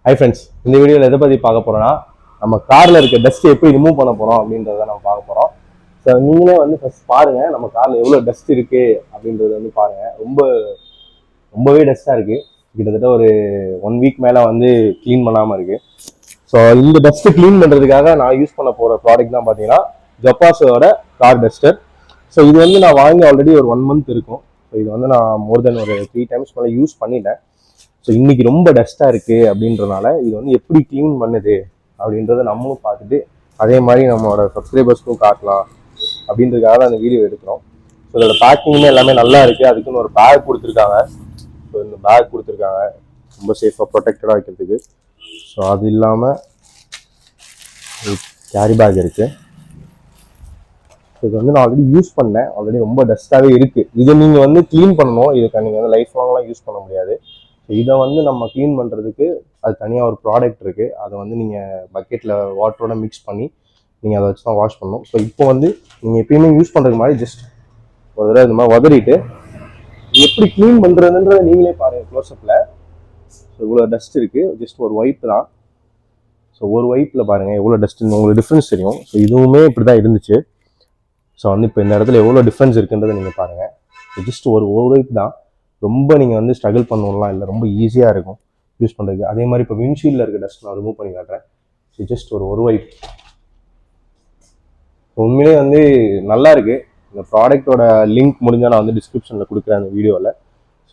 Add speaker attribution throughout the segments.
Speaker 1: Hi friends, இந்த வீடியோவில் எதை பற்றி பார்க்க போகிறோன்னா நம்ம காரில் இருக்க டஸ்ட் எப்படி ரிமூவ் பண்ண போகிறோம் அப்படின்றத நம்ம பார்க்க போகிறோம். ஸோ நீங்களே வந்து ஃபஸ்ட் பாருங்கள், நம்ம காரில் எவ்வளோ டஸ்ட் இருக்குது அப்படின்றத வந்து பாருங்கள். ரொம்பவே டஸ்ட்டாக இருக்குது. கிட்டத்தட்ட ஒரு 1 வீக் மேலே வந்து க்ளீன் பண்ணாமல் இருக்குது. ஸோ இந்த டஸ்ட்டு க்ளீன் பண்ணுறதுக்காக நான் யூஸ் பண்ண போகிற ப்ராடக்ட் தான் பார்த்தீங்கன்னா ஜப்பாஸோட கார் டஸ்டர். ஸோ இது வந்து நான் வாங்கி ஆல்ரெடி ஒரு 1 மந்த் இருக்கும். ஸோ இது வந்து நான் மோர் தென் ஒரு 3 டைம்ஸ் மேலே யூஸ் பண்ணிட்டேன். ஸோ இன்னைக்கு ரொம்ப டஸ்ட்டாக இருக்குது அப்படின்றனால இது வந்து எப்படி க்ளீன் பண்ணுது அப்படின்றத நம்மளும் பார்த்துட்டு அதே மாதிரி நம்மளோட சப்ஸ்கிரைபர்ஸ்க்கும் காட்டலாம் அப்படின்றதுக்காக தான் அந்த வீடியோ எடுக்கிறோம். ஸோ இதோட பேக்கிங்குமே எல்லாமே நல்லா இருக்குது. அதுக்குன்னு ஒரு பேக் கொடுத்துருக்காங்க. ஸோ இந்த பேக் கொடுத்துருக்காங்க ரொம்ப சேஃபாக ப்ரொடெக்டடாக வைக்கிறதுக்கு. ஸோ அது இல்லாமல் கேரி பேக் இருக்குது. இது வந்து நான் ஆல்ரெடி யூஸ் பண்ணேன். ஆல்ரெடி ரொம்ப டஸ்ட்டாகவே இருக்குது. இதை நீங்கள் வந்து க்ளீன் பண்ணணும். இதுக்கு நீங்கள் வந்து லைஃப் லாங்லாம் யூஸ் பண்ண முடியாது. இதை வந்து நம்ம க்ளீன் பண்ணுறதுக்கு அது தனியாக ஒரு ப்ராடக்ட் இருக்குது. அதை வந்து நீங்கள் பக்கெட்டில் வாட்டரோட மிக்ஸ் பண்ணி நீங்கள் அதை வச்சு தான் வாஷ் பண்ணணும். ஸோ இப்போ வந்து நீங்கள் எப்பயுமே யூஸ் பண்ணுறது மாதிரி ஜஸ்ட் ஒரு தடவை இந்த மாதிரி உதறிட்டு எப்படி க்ளீன் பண்ணுறதுன்றத நீங்களே பாருங்கள் க்ளோஸ்அப்பில். ஸோ இவ்வளோ டஸ்ட் இருக்குது. ஜஸ்ட் ஒரு வைப் தான். ஸோ ஒரு வைப்பில் பாருங்கள் எவ்வளோ டஸ்ட்டுன்னு உங்களுக்கு டிஃப்ரென்ஸ் தெரியும். ஸோ இதுவுமே இப்படி தான் இருந்துச்சு. ஸோ வந்து இப்போ இந்த இடத்துல எவ்வளோ டிஃப்ரென்ஸ் இருக்குன்றதை நீங்கள் பாருங்கள். ஜஸ்ட் ஒரு வைப் தான். ரொம்ப நீங்கள் வந்து ஸ்ட்ரகிள் பண்ணணும்லாம் இல்லை, ரொம்ப ஈஸியாக இருக்கும் யூஸ் பண்ணுறதுக்கு. அதே மாதிரி இப்போ விண்ட்ஷீல்டில் இருக்க டஸ்ட் நான் ரிமூவ் பண்ணி காட்டுறேன். ஸோ ஜஸ்ட் ஒரு வைப். உண்மையிலே வந்து நல்லா இருக்குது. இந்த ப்ராடக்டோட லிங்க் முடிஞ்சால் நான் வந்து டிஸ்கிரிப்ஷனில் கொடுக்குறேன் அந்த வீடியோவில்.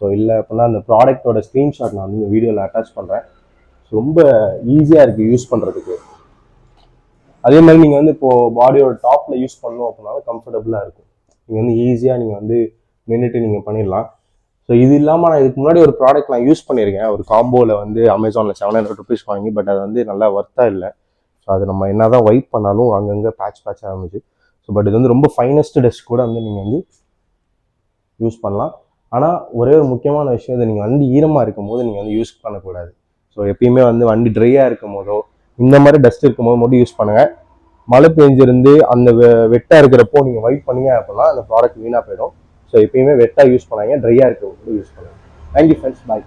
Speaker 1: ஸோ இல்லை அப்படின்னா அந்த ப்ராடக்டோட ஸ்க்ரீன்ஷாட் நான் வந்து இந்த வீடியோவில் அட்டாச் பண்ணுறேன். ஸோ ரொம்ப ஈஸியாக இருக்குது யூஸ் பண்ணுறதுக்கு. அதே மாதிரி நீங்கள் வந்து இப்போது பாடியோட டாப்பில் யூஸ் பண்ணணும் அப்படின்னாலும் கம்ஃபர்டபுளாக இருக்கும். நீங்கள் வந்து ஈஸியாக நீங்கள் வந்து நின்றுட்டு நீங்கள் பண்ணிடலாம். ஸோ இது இல்லாமல் நான் இதுக்கு முன்னாடி ஒரு ப்ராடக்ட் நான் யூஸ் பண்ணியிருக்கேன். ஒரு காம்போவில் வந்து அமேசானில் 700 rupees வாங்கி, பட் அது வந்து நல்லா ஒர்த்தாக இல்லை. ஸோ அது நம்ம என்ன தான் வைப் பண்ணாலும் அங்கங்கே பேட்சாக இருந்துச்சு. ஸோ பட் இது வந்து ரொம்ப ஃபைனஸ்ட் டஸ்ட் கூட வந்து நீங்கள் வந்து யூஸ் பண்ணலாம். ஆனால் ஒரே ஒரு முக்கியமான விஷயம், இதை நீங்கள் வண்டி ஈரமாக இருக்கும் போது நீங்கள் வந்து யூஸ் பண்ணக்கூடாது. ஸோ எப்பயுமே வந்து வண்டி ட்ரையாக இருக்கும் போதோ இந்த மாதிரி டஸ்ட் இருக்கும் போது மட்டும் யூஸ் பண்ணுங்கள். மழை பெஞ்சிருந்து அந்த வெட்டாக இருக்கிறப்போ நீங்கள் வைப் பண்ணீங்க அப்படின்னா அந்த ப்ராடக்ட் வீணாக போயிடும். ஸோ எப்பயுமே வெட்டாக யூஸ் பண்ணாங்க, ட்ரையாக இருக்கிறவங்க யூஸ் பண்ணுங்க. தேங்க்யூ ஃப்ரெண்ட்ஸ், பாய்.